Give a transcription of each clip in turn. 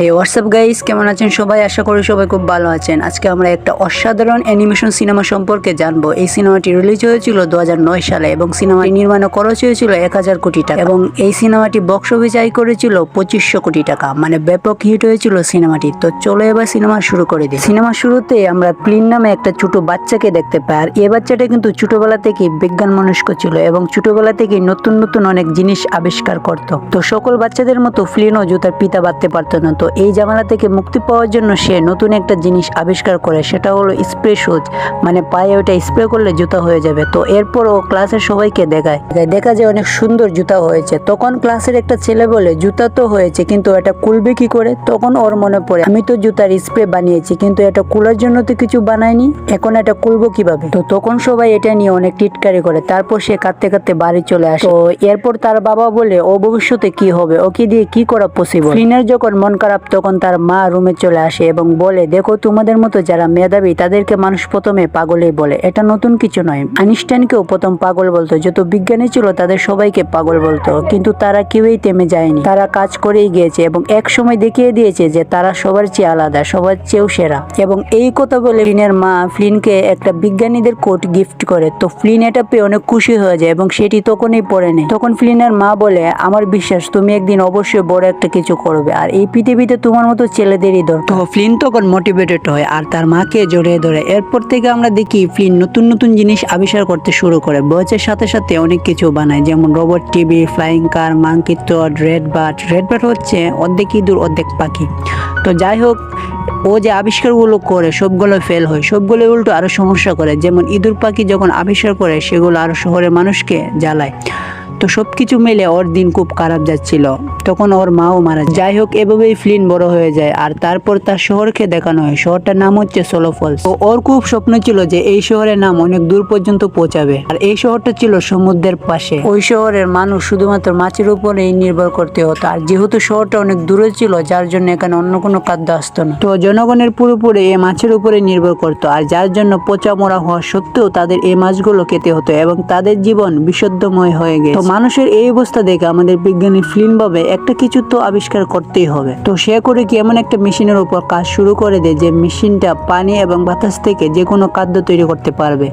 WhatsApp guys, কেমন আছেন সবাই? আশা করি সবাই খুব ভালো আছেন। আজকে আমরা একটা অসাধারণ অ্যানিমেশন সিনেমা সম্পর্কে জানবো। এই সিনেমাটি রিলিজ হয়েছিল 2009 সালে এবং সিনেমাটি নির্মাণ খরচ হয়েছিল 1000 কোটি টাকা এবং এই সিনেমাটি বক্স অফিস আয় করেছিল 2500 কোটি টাকা, মানে ব্যাপক হিট হয়েছিল সিনেমাটি। তো চলো এবার সিনেমা শুরু করে দিই। সিনেমার শুরুতে আমরা প্লিন নামে একটা ছোট বাচ্চাকে দেখতে পাই, আর এই বাচ্চাটা কিন্তু ছোটবেলা থেকে বিজ্ঞান মনস্ক ছিল এবং ছোটবেলা থেকে নতুন নতুন অনেক জিনিস আবিষ্কার করত। তো সকল বাচ্চাদের মতো ফ্লিনও জুতার পিতা বাঁধতে পারতো না। তো এই ঝামেলা থেকে মুক্তি পাওয়ার জন্য সে নতুন একটা জিনিস আবিষ্কার করে, সেটা হলো স্প্রে শুজ, মানে পায়ে ওটা স্প্রে করলে জুতা হয়ে যাবে। তো এরপর ও ক্লাসের সবাইকে দেখা যায় অনেক সুন্দর জুতা হয়েছে। তখন ক্লাসের একটা ছেলে বলে, জুতা তো হয়েছে কিন্তু এটা খুলবে কি করে? তখন ওর মনে পড়ে, আমি তো জুতার স্প্রে বানিয়েছি কিন্তু এটা খোলার জন্য তো কিছু বানাইনি, এখন এটা খুলবো কিভাবে? তো তখন সবাই এটা নিয়ে অনেক টিটকারি করে। তারপর সে কাঁদতে কাঁদতে বাড়ি চলে আসে। তো এরপর তার বাবা বলে, ও ভবিষ্যতে কি হবে, ওকে দিয়ে কি করা পসিবল? ফ্লিনের যখন মন খারাপ তখন তার মা রুমে চলে আসে এবং বলে, দেখো তোমাদের মতো যারা মেধাবী তাদেরকে মানুষ প্রথমে পাগলই বলে, এটা নতুন কিছু নয়। আইনস্টাইনকেও প্রথম পাগল বলতো, যত বিজ্ঞানী ছিল তাদের সবাইকে পাগল বলতো, কিন্তু তারা কেউই থেমে যায়নি, তারা কাজ করেই গিয়েছে এবং এক সময় দেখিয়ে দিয়েছে যে তারা সবার চেয়ে আলাদা, সবার চেয়েও সেরা। এবং এই কথা বলে ফ্লিনের মা ফ্লিনকে একটা বিজ্ঞানীদের কোট গিফট করে। তো ফ্লিন এটা পেয়ে অনেক খুশি হয়ে যায় এবং সেটি তখনই পরে নেয়। তখন ফ্লিনের মা বলে, আমার বিশ্বাস তুমি একদিন অবশ্যই বড় একটা কিছু করবে, আর এই পৃথিবীতে তোমার মতো ছেলেদেরই দরকার। তো ফ্লিন তখন মোটিভেটেড হয় আর তার মাকে জড়িয়ে ধরে। এরপর থেকে আমরা দেখি ফ্লিন নতুন নতুন জিনিস আবিষ্কার করতে শুরু করে, বয়সের সাথে সাথে অনেক কিছু বানায়, যেমন রোবট টিভি, ফ্লাইং কার, মাঙ্কি টড, রেড বার্ড হচ্ছে অর্ধেক ইঁদুর অর্ধেক পাখি। তো যাই হোক, ও যে আবিষ্কারগুলো করে সবগুলো ফেল হয়, সবগুলো উল্টো আরো সমস্যা করে। যেমন ইঁদুর পাখি যখন আবিষ্কার করে সেগুলো আরো শহরের মানুষকে জ্বালায়। তো সবকিছু মিলে ওর দিন খুব খারাপ যাচ্ছিল। তখন ওর মাও মারা যায়। যাই হোক, এভাবেই ফ্লিন বড় হয়ে যায় আর তারপর তার শহরকে দেখানো হয়। শহরটার নাম হচ্ছে সোলো ফলস। তো ওর খুব স্বপ্ন ছিল যে এই শহরের নাম অনেক দূর পর্যন্ত পৌঁছাবে, আর এই শহরটা ছিল সমুদ্রের পাশে। ওই শহরের মানুষ শুধুমাত্র মাছের উপরেই নির্ভর করতে হতো, আর যেহেতু শহরটা অনেক দূরে ছিল যার জন্য এখানে অন্য কোনো খাদ্য আসতো না। তো জনগণের পুরোপুরি এই মাছের উপরে নির্ভর করতো, আর যার জন্য পচা মরা হওয়া সত্ত্বেও তাদের এই মাছগুলো খেতে হতো এবং তাদের জীবন বিশুদ্ধময় হয়ে গেছে। মানুষের এই অবস্থা দেখে আমাদের বিজ্ঞানী ফ্লিন ভাবে একটা কিছু তো আবিষ্কার করতেই হবে। তো সে করে কি এমন একটা মেশিনের উপর কাজ শুরু করে দেয় যে মেশিনটা পানি এবং বাতাস থেকে যে কোনো খাদ্য তৈরি করতে পারবে।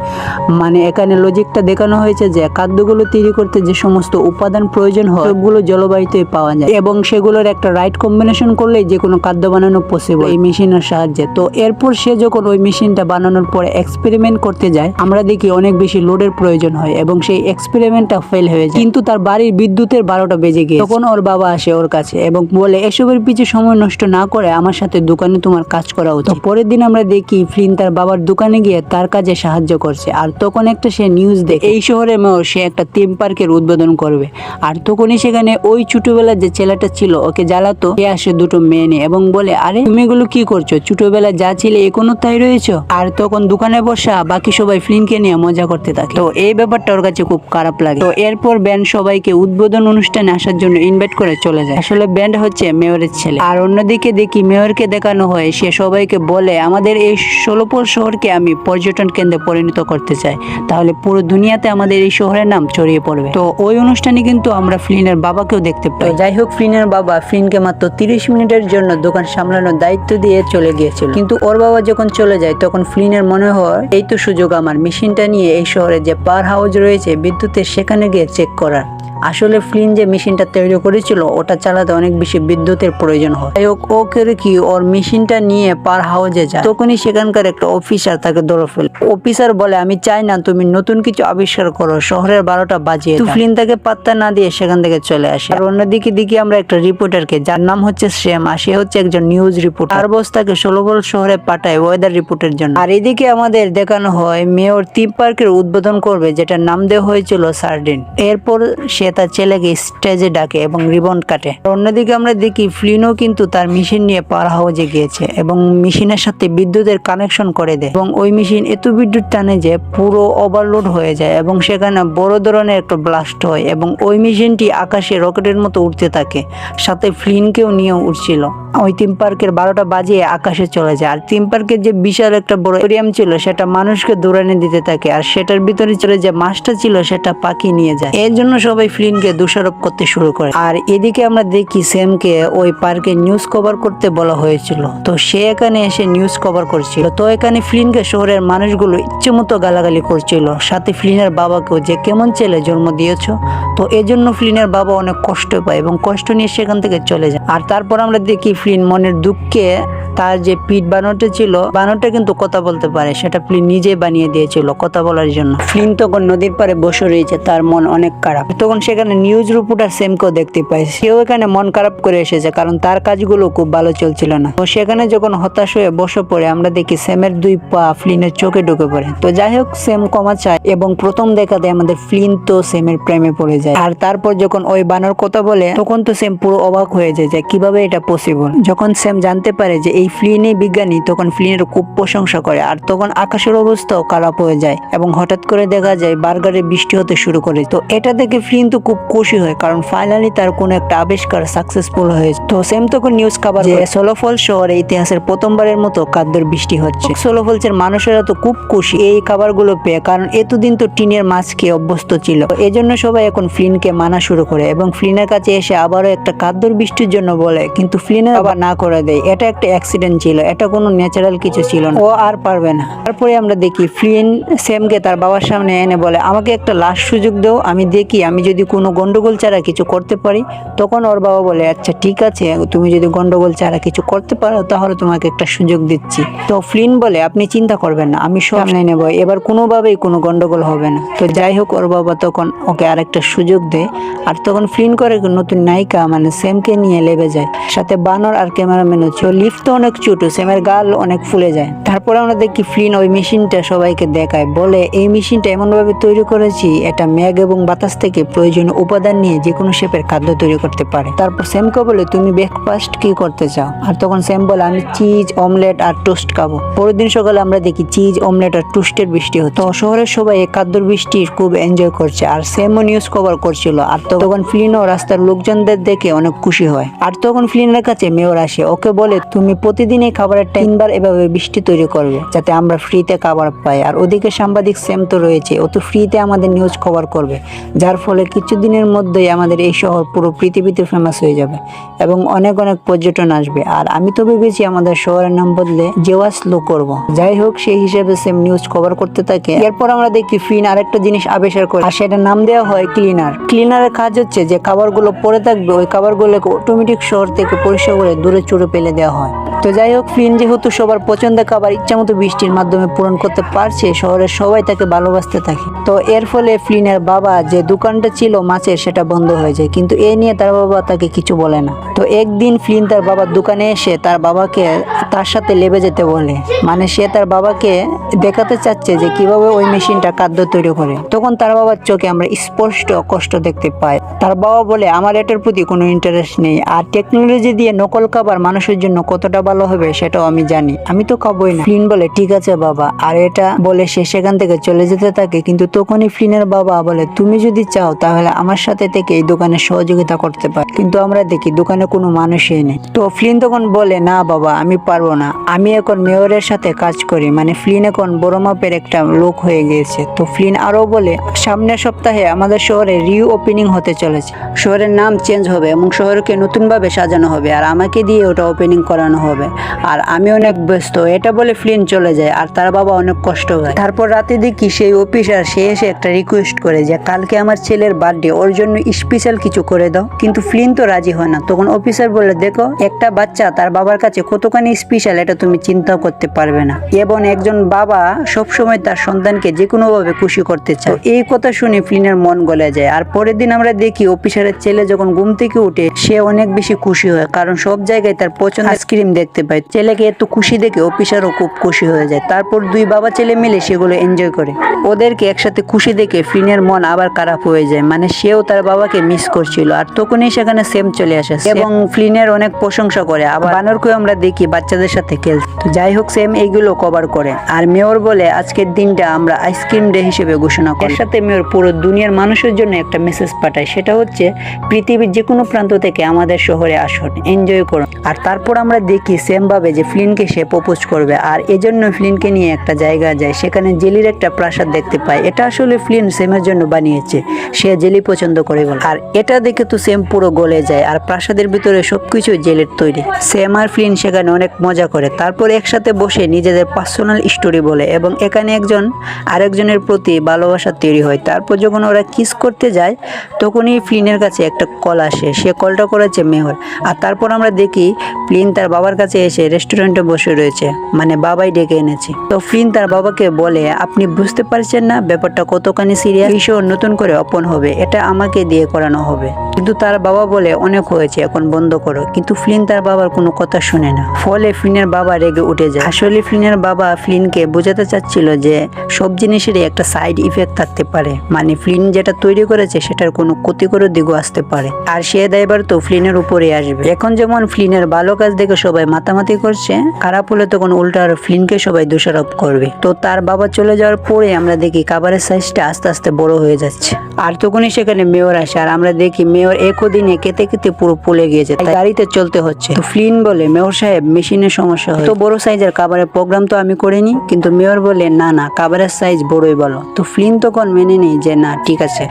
মানে এখানে লজিকটা দেখানো হয়েছে যে খাদ্যগুলো তৈরি করতে যে সমস্ত উপাদান প্রয়োজন হয় সবগুলো জলবায়ুতেই পাওয়া যায় এবং সেগুলোর একটা রাইট কম্বিনেশন করলেই যে কোনো খাদ্য বানানো পসিবল এই মেশিনের সাহায্যে। তো এরপর সে যখন ওই মেশিনটা বানানোর পরে এক্সপেরিমেন্ট করতে যায়, আমরা দেখি অনেক বেশি লোডের প্রয়োজন হয় এবং সেই এক্সপেরিমেন্টটা ফেল হয়ে যায়। কিন্তু তার বাড়ির বিদ্যুতের 12টা বেজে গিয়ে তখন ওর বাবা আসে ওর কাছে এবং বলে, এসবের পিছে সময় নষ্ট না করে আমার সাথে দোকানে তোমার কাজ করা উচিত। পরের দিন আমরা দেখি ফ্লিন তার বাবার দোকানে গিয়ে তার কাজে সাহায্য করছে, আর তখন একটা সে নিউজ দেখে এই শহরের মেয়র সে একটা থিম পার্কের উদ্বোধন করবে। আর তখনই সেখানে ওই ছোটবেলার যে ছেলেটা ছিল ওকে জ্বালাতো, সে আসে দুটো মেয়ে নিয়ে এবং বলে, আরে তুমি এগুলো কি করছো? ছোটবেলা যা ছিলে এখনো তাই রয়েছো? আর তখন দোকানে বসা বাকি সবাই ফ্লিনকে নিয়ে মজা করতে থাকে। তো এই ব্যাপারটা ওর কাছে খুব খারাপ লাগে। তো এরপর ব্যান্ড সবাইকে উদ্বোধন অনুষ্ঠানে আসার জন্য ইনভাইট করে চলে যায়। আসলে ব্যান্ড হচ্ছে মেয়রের ছেলে। আর অন্যদিকে দেখি মেয়রকে দেখানো হয়, সে সবাইকে বলে, আমাদের এই সোলোপল শহরকে আমি পর্যটন কেন্দ্রে পরিণত করতে চাই, তাহলে পুরো দুনিয়াতে আমাদের এই শহরের নাম ছড়িয়ে পড়বে। তো ওই অনুষ্ঠানে কিন্তু আমরা ফ্লিনের বাবাকেও দেখতে পাই। যাই হোক, ফ্লিনের বাবা ফ্লিনকে মাত্র 30 মিনিটের জন্য দোকান সামলানোর দায়িত্ব দিয়ে চলে গিয়েছিল। কিন্তু ওর বাবা যখন চলে যায় তখন ফ্লিনের মনে হয়, এই তো সুযোগ আমার মেশিনটা নিয়ে এই শহরে যে পাওয়ার হাউস রয়েছে বিদ্যুতের, সেখানে গিয়ে চেক করার। আসলে ফ্লিন যে মেশিনটা তৈরি করেছিল ওটা চালাতে অনেক বেশি বিদ্যুতের প্রয়োজন হয়। যাই হোক, ও করে কি ওর মেশিনটা নিয়ে পার হাউসে যায়। তখনই সেখানকার একটা অফিসার তাকে ধরে ফেলে। অফিসার বলে, আমি চাই না তুমি নতুন কিছু আবিষ্কার করো, শহরের 12টা বাজিয়ে দাও। ফ্লিন তাকে পাত্তা না দিয়ে সেখান থেকে চলে আসে। আর অন্যদিকে দেখি আমরা একটা রিপোর্টারকে, যার নাম হচ্ছে শ্যাম, আর সে হচ্ছে একজন নিউজ রিপোর্টার। আর বস তাকে সোলোবল শহরে পাঠায় ওয়েদার রিপোর্টের জন্য। আর এদিকে আমাদের দেখানো হয় মেয়র থিম পার্কের উদ্বোধন করবে, যেটার নাম দেওয়া হয়েছিল সার্ডিন। এরপর সে তার ছেলেকে স্টেজে ডাকে এবং রিবন কাটে। অন্যদিকে আমরা দেখি ফ্লিনও কিন্তু তার মেশিন নিয়ে পাওয়ার হাউসে গিয়েছে এবং মেশিনের সাথে বিদ্যুতের কানেকশন করে দেয় এবং ওই মেশিন এত বিদ্যুৎ টানে যে পুরো ওভারলোড হয়ে যায় এবং সেখানে বড় ধরনের একটা ব্লাস্ট হয় এবং ওই মেশিনটি আকাশে রকেটের মতো উঠতে থাকে, সাথে ফ্লিনকেও নিয়ে উঠছিল। ওই থিম পার্কের 12টা বাজিয়ে আকাশে চলে যায়। আর থিম পার্কের যে বিশাল একটা বড় এরিয়াম ছিল সেটা মানুষকে দৌড়ানি দিতে থাকে, আর সেটার ভিতরে চলে যে মাছটা ছিল সেটা পাখি নিয়ে যায়। এর জন্য সবাই ফ্লিনকে দোষারোপ করতে শুরু করে। আর এদিকে আমরা দেখি স্যামকে ওই পার্কে নিউজ কভার করতে বলা হয়েছিল, তো সে এখানে এসে নিউজ কভার করছিল। তো এখানে ফ্লিনকে শহরের মানুষগুলো ইচ্ছে মতো গালাগালি করছিল, সাথে ফ্লিনের বাবাকেও, যে কেমন ছেলে জন্ম দিয়েছ। তো এজন্য ফ্লিনের বাবা অনেক কষ্ট পায় এবং কষ্ট নিয়ে সেখান থেকে চলে যায়। আর তারপর আমরা দেখি ফ্লিন মনের দুঃখে তার যে পিট বানরটা ছিল, বানরটা কিন্তু কথা বলতে পারে, সেটা ফ্লিন নিজে বানিয়ে দিয়েছিল কথা বলার জন্য। ফ্লিন তখন নদীর পাড়ে বসে রয়েছে, তার মন অনেক খারাপ। তখন সেখানে নিউজ রিপোর্টার স্যামকেও দেখতে পায়, সেও এখানে মন খারাপ করে এসেছে, কারণ তার কাজগুলো খুব ভালো চলছিল না। তো সেখানে যখন হতাশ হয়ে বসে পড়ে, আমরা দেখি স্যামের 2 পা ফ্লিনের চোখে ঢুকে পড়ে। তো যাই হোক, স্যাম ক্ষমা চায় এবং প্রথম দেখাতে আমাদের ফ্লিন তো স্যামের প্রেমে পড়ে যায়। আর তারপর যখন ওই বানর কথা বলে, তখন তো স্যাম পুরো অবাক হয়ে যায় যে কিভাবে এটা পসিবল। যখন স্যাম জানতে পারে যে এই ফ্লিনই বিজ্ঞানী, তখন ফ্লিনের খুব প্রশংসা করে। আর তখন আকাশের অবস্থাও খারাপ হয়ে যায় এবং হঠাৎ করে দেখা যায় বার্গারে বৃষ্টি হতে শুরু করে। তো এটা দেখে ফ্লিন তো খুব খুশি হয়, কারণ ফাইনালি তার কোনো একটা আবিষ্কার সাকসেসফুল হয়েছে। তো স্যাম তখন নিউজ খাবার যে সোলোফল শহরে ইতিহাসের প্রথমবারের মতো খাদ্যের বৃষ্টি হচ্ছে। সোলোফলসের মানুষেরা তো খুব খুশি এই খাবারগুলো পেয়ে, কারণ এতদিন তো টিনের মাছ খেয়ে অভ্যস্ত ছিল। এই জন্য সবাই এখন ফ্লিনকে মানা শুরু করে এবং ফ্লিনের কাছে এসে আবারও একটা খাদ্যর বৃষ্টির জন্য বলে, কিন্তু ফ্লিনের আবার না করে দেয়। এটা একটা অ্যাক্সিডেন্ট ছিল, এটা কোনো ন্যাচারাল কিছু ছিল না, ও আর পারবে না। তারপরে আমরা দেখি ফ্লিন স্যামকে তার বাবার সামনে এনে বলে, আমাকে একটা লাস্ট সুযোগ দাও, আমি দেখি আমি যদি কোনো গন্ডগোল ছাড়া কিছু করতে পারি। তখন ওর বাবা বলে, আচ্ছা ঠিক আছে, তুমি যদি গন্ডগোল ছাড়া কিছু করতে পারো তাহলে তোমাকে একটা সুযোগ দিচ্ছি। তো ফ্লিন বলে, আপনি চিন্তা করবেন না, আমি সব সামনে নেব, এবার কোনোভাবেই কোনো গন্ডগোল হবে না। তো যাই হোক, ওর বাবা তখন ওকে আরেকটা সুযোগ দেয়। আর তখন ফ্লিন করে নতুন নায়িকা মানে স্যামকে নিয়ে লেবে যায়, সাথে বানর আর ক্যামেরাম্যানও ছিল। লিফট তো অনেক ছোট, স্যামের গাল অনেক ফুলে যায়। তারপর আমরা দেখি ফ্লিন ওই মেশিনটা সবাইকে দেখায়, বলে এই মেশিনটা এমন ভাবে তৈরি করেছি, এটা মেঘ এবং বাতাস থেকে প্রয়োজনীয় উপাদান নিয়ে যে কোনো শেপের খাদ্য তৈরি করতে পারে। তারপর স্যামকে বলে, তুমি ব্রেকফাস্ট কি করতে চাও? আর তখন স্যাম বলে, আমি চিজ অমলেট আর টোস্ট খাবো। পরের দিন সকালে আমরা দেখি চিজ অমলেট আর টোস্টের বৃষ্টি হতো। শহরের সবাই এই খাদ্যর বৃষ্টি খুব এনজয় করছে, আর স্যামও নিউজ কভার করছিল। আর তখন ফ্লিনও রাস্তার লোকজনদের দেখে অনেক খুশি হয়। আর তখন ফ্লিনের কাছে মেয়র আসে, ওকে বলে, তুমি প্রতিদিন এই খাবারের 3 বার এভাবে বৃষ্টি তৈরি করবে, যাতে আমরা ফ্রিতে খাবার পাই। আর ওদিকে সাংবাদিক স্যাম তো রয়েছে, ও তো ফ্রিতে আমাদের নিউজ কভার করবে, যার ফলে কিছুদিনের মধ্যেই আমাদের এই শহর পুরো পৃথিবীতে ফেমাস হয়ে যাবে এবং অনেক অনেক পর্যটন আসবে। আর আমি তো ভেবেছি আমাদের শহরের নাম বদলে জেওয়াসলো করব। যাই হোক, সেই হিসেবে স্যাম নিউজ কভার করতে থাকে। এরপর আমরা দেখি ফ্লিন আরেকটা জিনিস আবিষ্কার করে, আর সেটা নাম দেওয়া হয় ক্লিনার। ক্লিনারের কাজ হচ্ছে যে খাবারগুলো পড়ে থাকবে, ওই খাবারগুলোকে অটোমেটিক শহর থেকে পরিষ্কার করে দূরে চুড়ে ফেলে দেওয়া হয়। তো যাই হোক, ফ্লিন যেহেতু সবার পছন্দের খাবার ইচ্ছামতো বৃষ্টির মাধ্যমে পূরণ করতে পারছে, শহরের সবাই তাকে ভালোবাসতে থাকে। তো এর ফলে ফ্লিনের বাবা যে দোকানটা ছিল মাছের, সেটা বন্ধ হয়ে যায়, কিন্তু এ নিয়ে তার বাবা তাকে কিছু বলে না। তো একদিন ফ্লিন তার বাবার দোকানে এসে তার বাবাকে তার সাথে লেবে যেতে বলে, মানে সে তার বাবাকে দেখাতে চাচ্ছে যে কিভাবে ওই মেশিনটা খাদ্য তৈরি করে। তখন তার বাবার চোখে আমরা স্পষ্ট কষ্ট দেখতে পাই। তার বাবা বলে, আমার এটার প্রতি কোনো ইন্টারেস্ট নেই, আর টেকনোলজি দিয়ে নকল খাবার মানুষের জন্য কতটা ভালো হবে সেটাও আমি জানি, আমি তো খাবোই না। ফ্লিন বলে, ঠিক আছে বাবা। আর এটা বলে সে সেখান থেকে চলে যেতে থাকে। কিন্তু তখনই ফ্লিনের বাবা বলে, তুমি যদি চাও তাহলে আমার সাথে থেকে এই দোকানে সহযোগিতা করতে পার। কিন্তু আমরা দেখি দোকানে কোনো মানুষই নেই। তো ফ্লিন তখন বলে, না বাবা, আমি পারবো না, আমি এখন মেয়রের সাথে কাজ করি, মানে ফ্লিন এখন বড় মাপের একটা লোক হয়ে গিয়েছে। তো ফ্লিন আরো বলে, সামনের সপ্তাহে আমাদের শহরে রিউ ওপেনিং হতে চলেছে, শহরের নাম চেঞ্জ হবে এবং শহরকে নতুনভাবে সাজানো হবে, আর আমাকে দিয়ে ওটা ওপেনিং করানো হবে, আর আমি অনেক ব্যস্ত। এটা বলে ফ্লিন চলে যায়, আর তার বাবা অনেক কষ্ট হয়। তারপর রাতে দেখি সেই অফিসার সে এসে একটা রিকোয়েস্ট করে যে কালকে আমার ছেলের বার্থডে, ওর জন্য স্পেশাল কিছু করে দাও। কিন্তু ফ্লিন তো রাজি হয় না। তখন অফিসার বলে, দেখো, একটা বাচ্চা তার বাবার কাছে কতখানি স্পেশাল এটা তুমি চিন্তাও করতে পারবে না, এবং একজন বাবা সবসময় তার সন্তানকে যে কোনো ভাবে খুশি করতে চায়। এই কথা শুনে ফ্লিনের মন গলে যায়। আর পরের দিন আমরা দেখি অফিসারের ছেলে যখন ঘুম থেকে উঠে সে অনেক বেশি খুশি হয়, কারণ সব জায়গায় তার পছন্দের আইসক্রিম দেখতে পায়। ছেলেকে এত খুশি দেখে অফিসারও খুব খুশি হয়ে যায়। তারপর 2 বাবা ছেলে মিলে সেগুলো এনজয় করে। ওদেরকে একসাথে খুশি দেখে ফ্লিনের মন আবার খারাপ হয়ে যায়, মানে সেও তার বাবাকে মিস করছিল। আর তখনই সেখানে স্যাম চলে আসে এবং ফ্লিনের অনেক প্রশংসা করে। আবার বানরকেও আমরা দেখি বাচ্চাদের সাথে খেলতে। তো যাই হোক, স্যাম এইগুলো কভার করে। আর মেয়র বলে আজকের দিনটা আমরা আইসক্রিম ডে হিসেবে ঘোষণা করি। এর সাথে মেয়র পুরো দুনিয়ার মানুষের জন্য একটা মেসেজ পাঠায়, সেটা হচ্ছে পৃথিবীর যে কোনো প্রান্ত থেকে আমাদের শহরে আসুন, এনজয় করুন। আর তারপর আমরা দেখি সেম ভাবে যে ফ্লিনকে সে প্রপোজ করবে, আর এজন্য ফ্লিনকে নিয়ে একটা জায়গা যায়, সেখানে জেলির একটা প্রাসাদ দেখতে পায়। এটা আসলে ফ্লিন সেমের জন্য বানিয়েছে, সে জেলি পছন্দ করে বলে। আর এটা দেখে তো সেম পুরো গলে যায়, আর প্রাসাদের ভিতরে সবকিছু জেলের তৈরি। সেম আর ফ্লিন সেখানে অনেক মজা করে, তারপর একসাথে বসে নিজেদের পার্সোনাল স্টোরি বলে, এবং এখানে একজন আরেকজনের প্রতি ভালোবাসা তৈরি হয়। তারপর যখন ওরা কিস করতে যায় তখনই ফ্লিনের কাছে একটা কল আসে, সে কলটা করেছে মেয়র। আর তারপর আমরা দেখি ফ্লিন তার বাবার কাছে এসে রেস্টুরেন্টে বসে রয়েছে, মানে বাবাই ডেকে এনেছে। তো ফ্লিন তার বাবাকে বলে, আপনি বুঝতে পারছেন না ব্যাপারটা কতখানি সিরিয়াস, এই শো নতুন করে ওপেন হবে, এটা আমাকে দিয়ে করানো হবে। কিন্তু তার বাবা বলে অনেক হয়েছে, এখন বন্ধ করো। কিন্তু ফ্লিন তার বাবার কোনো কথা শুনে না, ফলে ফ্লিনের বাবা রেগে উঠে যায়। আসলে ফ্লিনের বাবা ফ্লিনকে বোঝাতে চাচ্ছিল যে সব জিনিসেরই একটা সাইড ইফেক্ট থাকতে পারে, মানে ফ্লিন যেটা তৈরি করেছে সেটার কোনো ক্ষতিকর দিকও আসতে পারে, আর সে দায়ভার তো ফ্লিনের উপরে আসবে। এখন যেমন ফ্লিনের ভালো কাজ দেখে সবাই মাতামাতি করছে, খারাপ হলে তখন উল্টা আর ফ্লিনকে সবাই দোষারোপ করবে। তো তার বাবা চলে যাওয়ার পরে আমরা দেখি খাবারের সাইজটা আস্তে আস্তে বড় হয়ে যাচ্ছে, আর তখনই সেখানে মেয়র আসে, আর আমরা দেখি মেয়র একদিনে কেটে কেটে পুরো ফুলে গিয়েছে, তাই গাড়িতে চলতে হচ্ছে। তো ফ্লিন বলে, মেয়র সাহেব মেশিনের সমস্যা হয়, তো বড় সাইজের খাবারের প্রোগ্রাম তো আমি করিনি। কিন্তু মেয়র বলে, না না, খাবারের সাইজ বড়ই বলো। তো ফ্লিন তখন মেনে নেই যে না ঠিক আছে।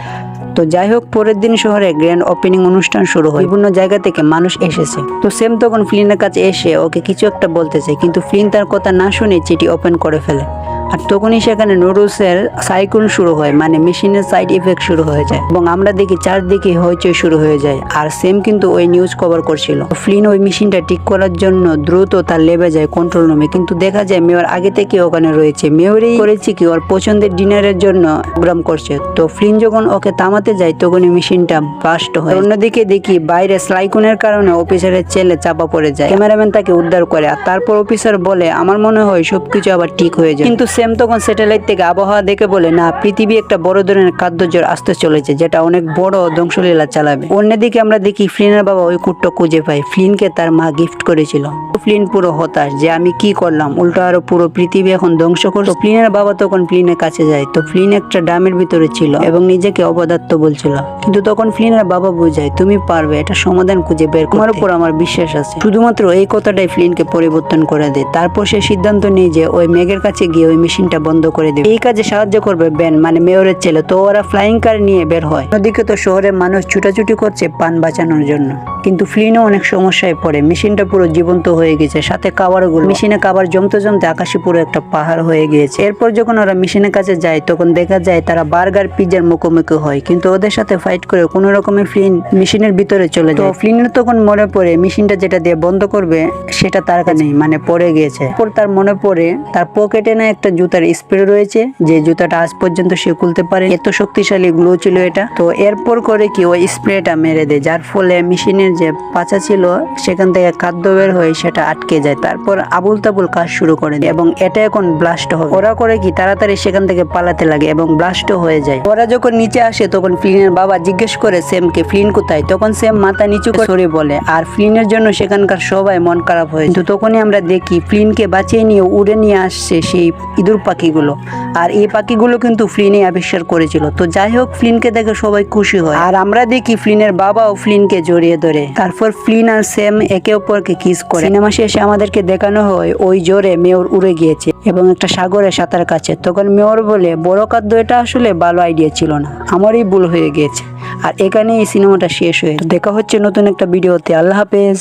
তো যাই হোক, পরের দিন শহরে গ্র্যান্ড ওপেনিং অনুষ্ঠান শুরু হয়, বিভিন্ন জায়গা থেকে মানুষ এসেছে। তো সেম তখন ফ্লিনের কাছে এসে ওকে কিছু একটা বলতে চায়, কিন্তু ফ্লিন তার কথা না শুনে চিঠি ওপেন করে ফেলে। আর তখনই সেখানে নুডলসের সাইক্লোন শুরু হয়, মানে মেশিনের সাইড ইফেক্ট শুরু হয়ে যায়, এবং আমরা দেখি চারদিকে হইচই শুরু হয়ে যায়। আর সেম কিন্তু ওই নিউজ কভার করছিল। ফ্লিন ওই মেশিনটা ঠিক করার জন্য দ্রুত তার লেবে যায় কন্ট্রোল রুমে, কিন্তু দেখা যায় মেয়র আগে থেকে ওখানে রয়েছে। মেয়রই করেছে কি ওর পছন্দের ডিনারের জন্য প্রোগ্রাম করছে। তো ফ্লিন যখন ওকে থামাতে যায় তখনই মেশিনটা বাস্ট হয়। অন্যদিকে দেখি বাইরে সাইক্লোনের কারণে অফিসারের ছেলে চাপা পড়ে যায়, ক্যামেরাম্যান তাকে উদ্ধার করে। আর তারপর অফিসার বলে, আমার মনে হয় সবকিছু আবার ঠিক হয়ে যায়। কিন্তু সেম তখন স্যাটেলাইট থেকে আবহাওয়া দেখে বলে, না, পৃথিবী একটা বড় ধরনের খাদ্যজ্বর আসতে চলেছে, যেটা অনেক বড় ধ্বংসলীলা চালাবে। অন্যদিকে আমরা দেখি ফ্লিনের বাবা ওই কুটটা খুঁজে পায়, ফ্লিনকে তার মা গিফট করেছিল। ফ্লিন পুরো হতাশ যে আমি কি করলাম, উল্টো আরো পুরো পৃথিবী এখন ধ্বংস করছে। ফ্লিনের বাবা তখন ফ্লিনের কাছে যায়, তো ফ্লিন একটা ড্রামের ভিতরে ছিল এবং নিজেকে অপদার্থ বলছিল। কিন্তু তখন ফ্লিনের বাবা বুঝায়, তুমি পারবে, এটা সমাধান খুঁজে বের করতে, তোমার উপর আমার বিশ্বাস আছে। শুধুমাত্র এই কথাটাই ফ্লিনকে পরিবর্তন করে দেয়। তারপর সে সিদ্ধান্ত নিয়ে যে ওই মেঘের কাছে গিয়ে ওই মেশিনটা বন্ধ করে দেবে। এই কাজে সাহায্য করবে বেন, মানে মেয়রের ছেলে। তো ওরা ফ্লাইং কার নিয়ে বের হয়। অন্যদিকে তো শহরের মানুষ ছুটাছুটি করছে পান বাঁচানোর জন্য, কিন্তু ফ্লিনও অনেক সমস্যায় পড়ে। মেশিনটা পুরো জীবন্ত হয়ে গেছে, সাথে খাবারগুলো। মেশিনে খাবার জমতে জমতে আকাশে পুরো একটা পাহাড় হয়ে গিয়েছে। এরপর যখন ওরা মেশিনের কাছে যায় তখন দেখা যায় তারা বার্গার পিজ্জার মুখোমুখি হয়, কিন্তু ওদের সাথে ফাইট করে কোনো রকমে ফ্লিন মেশিনের ভিতরে চলে যায়। তো ফ্লিনের তখন মনে পড়ে মেশিনটা যেটা দিয়ে বন্ধ করবে সেটা তার কাছে নেই, মানে পড়ে গিয়েছে। এরপর তার মনে পড়ে তার পকেটে না একটা জুতার স্প্রে রয়েছে, যে জুতাটা আজ পর্যন্ত সে খুলতে পারে, এত শক্তিশালী গ্লু ছিল এটা। তো এরপর করে কি ওই স্প্রেটা মেরে দেয়, যার ফলে মেশিনের যে পাচা ছিল সেখান থেকে খাদ্য বের হয়ে সেটা আটকে যায়। তারপর আবুল তাবুল কাজ শুরু করে দেয় এবং এটা এখন ব্লাস্ট হয়। ওরা করে কি তাড়াতাড়ি সেখান থেকে পালাতে লাগে এবং ব্লাস্ট হয়ে যায়। ওরা যখন নিচে আসে তখন ফ্লিনের বাবা জিজ্ঞেস করে সেমকে, ফ্লিন কোথায়? তখন সেম মাথা নিচু করে সরে বলে, আর ফ্লিনের জন্য সেখানকার সবাই মন খারাপ হয়। কিন্তু তখনই আমরা দেখি ফ্লিনকে বাঁচিয়ে নিয়ে উড়ে নিয়ে আসছে সেই ইঁদুর পাখিগুলো, আর এই পাখিগুলো কিন্তু ফ্লিনে আবিষ্কার করেছিল। তো যাই হোক, ফ্লিনকে দেখে সবাই খুশি হয়, আর আমরা দেখি ফ্লিনের বাবাও ফ্লিনকে জড়িয়ে ধরে। তারপর ফ্লিন আর সেম একে অপরকে কিস করে। সিনেমা শেষে আমাদেরকে দেখানো হয় ওই জোরে মেয়র উড়ে গিয়েছে এবং একটা সাগরে সাঁতার কাছে। তখন মেয়র বলে, বড় খাদ্য, এটা আসলে ভালো আইডিয়া ছিল না, আমারই ভুল হয়ে গিয়েছে। আর এখানে এই সিনেমাটা শেষ হয়ে দেখা হচ্ছে নতুন একটা ভিডিওতে। আল্লাহ হাফেজ।